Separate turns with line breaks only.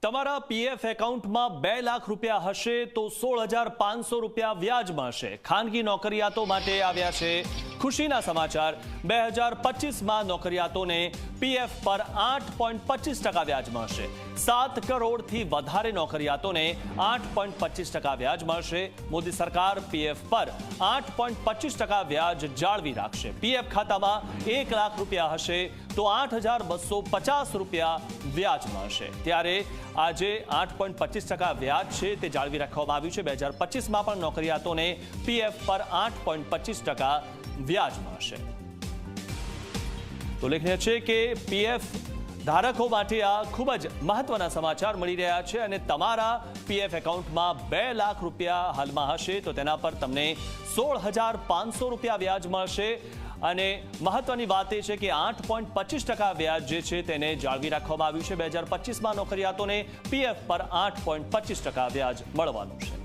તમારા પીએફ એકાઉન્ટમાં 2 લાખ રૂપિયા હશે તો 16,500 રૂપિયા વ્યાજ મળશે। ખાનગી નોકરિયાતો માટે આવ્યા છે ખુશીના સમાચાર। 2025માં નોકરિયાતોને પીએફ પર 8.25% વ્યાજ મળશે। 7 કરોડથી વધારે નોકરિયાતોને 8.25% વ્યાજ મળશે। મોદી સરકાર પીએફ પર 8.25% વ્યાજ જાળવી રાખશે। પીએફ ખાતામાં 1 લાખ રૂપિયા હશે તો 8,250 રૂપિયા વ્યાજ મળશે। ત્યારે આજે 8.25% વ્યાજ છે તે જાળવી રાખવામાં આવ્યું છે। 2025માં પણ નોકરિયાતોને પીએફ પર 8.25% વ્યાજ મળશે। તો ઉલ્લેખનીય છે કે પીએફ ધારકો માટે આ ખૂબ જ મહત્વના સમાચાર મળી રહ્યા છે અને તમારા પીએફ એકાઉન્ટમાં 2 લાખ રૂપિયા હાલમાં હશે તો તેના પર તમને 16,500 રૂપિયા વ્યાજ મળશે। અને મહત્વની વાત એ છે કે 8.25% વ્યાજ જે છે તેને જાળવી રાખવામાં આવ્યું છે। 2025માં નોકરિયાતોને પીએફ પર 8.25% વ્યાજ મળવાનું છે।